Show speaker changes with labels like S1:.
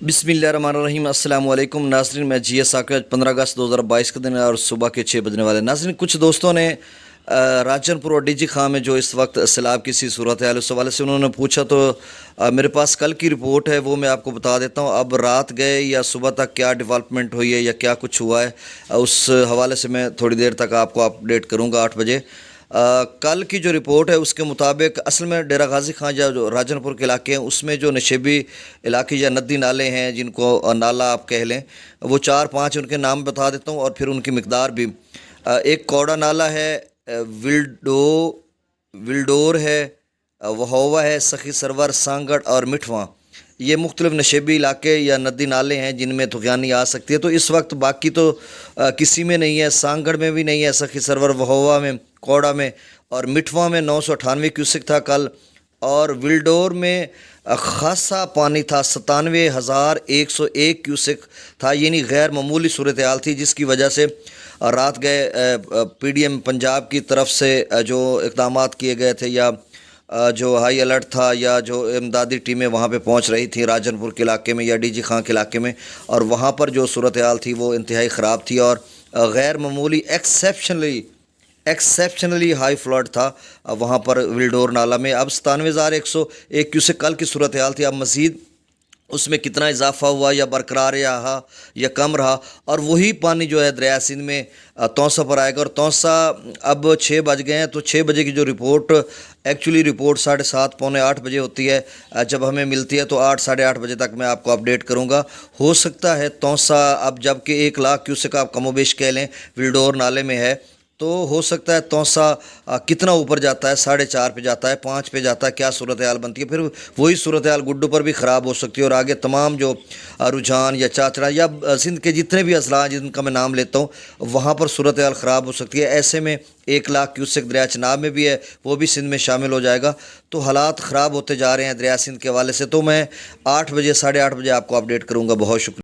S1: बिस्मिल्लाहिर्रहमानिर्रहीम अस्सलाम वालेकुम नाज़रीन। मैं जी एस आकर 15 अगस्त 2022 का दिन है और सुबह के 6 बजने वाले। नाज़रीन, कुछ दोस्तों ने राजनपुर और डीजी खां में जो इस वक्त सैलाब की सी सूरत है उस हवाले से उन्होंने पूछा, तो मेरे पास कल की रिपोर्ट है, वो मैं आपको बता देता हूँ। अब रात गए या सुबह तक क्या डेवलपमेंट हुई है या क्या कुछ हुआ है, उस हवाले से मैं थोड़ी देर तक आपको अपडेट करूँगा 8 बजे। कल की जो रिपोर्ट है उसके मुताबिक असल में डेरा गाजी खां जो राजनपुर के इलाके हैं उसमें जो नशेबी इलाके या नदी नाले हैं, जिनको नाला आप कह लें, वो 4-5 उनके नाम बता देता हूँ और फिर उनकी मिकदार भी। एक कौड़ा नाला है, विल्डोर है, वहोवा है, सखी सरवर, सांगड़ और मिठवा। ये मुख्तलिफ नशेबी इलाके या नदी नाले हैं जिनमें तुग़यानी आ सकती है। तो इस वक्त बाकी तो किसी में नहीं है, सांगड़ में भी नहीं है, सखी सरवर, वहोवा में, कौड़ा में और मिठवा में 998 क्यूसिक था कल। और विल्डोर में खासा पानी था, 97,101 क्यूसिक था, यानी गैर मामूली सूरत हाल थी, जिसकी वजह से रात गए पीडीएम पंजाब की तरफ से जो इक़दाम किए गए थे या जो हाई अलर्ट था या जो इमदादी टीमें वहाँ पे पहुँच रही थी राजनपुर के इलाके में या डीजी खां के इलाके में, और वहाँ पर जो सूरत हाल थी वो इंतहाई ख़राब थी और गैर मामूली एक्सेप्शनली हाई फ्लड था वहाँ पर विल्डोर नाला में। अब 97,101 क्यूसेक कल की सूरत हाल थी। अब मज़ीद उसमें कितना इजाफा हुआ या बरकरार या कम रहा, और वही पानी जो है दरिया सिंध में तौसा पर आएगा। और तौसा अब 6 बज गए हैं, तो 6 बजे की जो रिपोर्ट एक्चुअली रिपोर्ट 7:30 पौने 8 बजे होती है, जब हमें मिलती है तो 8 साढ़े 8 बजे तक मैं आपको अपडेट करूंगा। हो सकता है तौसा अब जबकि 1 लाख क्यूसेक आप कमोबेश कह लें विल्डोर नाले में है, तो हो सकता है तौसा कितना ऊपर जाता है, 4.5 पे जाता है, 5 पे जाता है, क्या सूरत हाल बनती है। फिर वही सूरत हाल गुड्डू पर भी ख़राब हो सकती है और आगे तमाम जो रुझान या चाचड़ा या सिंध के जितने भी अजला हैं जिनका मैं नाम लेता हूँ वहाँ पर सूरत हाल ख़राब हो सकती है। ऐसे में 1 लाख क्यूसेक दरिया चनाब में भी है, वो भी सिंध में शामिल हो जाएगा। तो हालात ख़राब होते जा रहे हैं दरिया सिंध के हवाले से। तो मैं 8 बजे साढ़े 8 बजे आपको अपडेट करूँगा। बहुत शुक्रिया।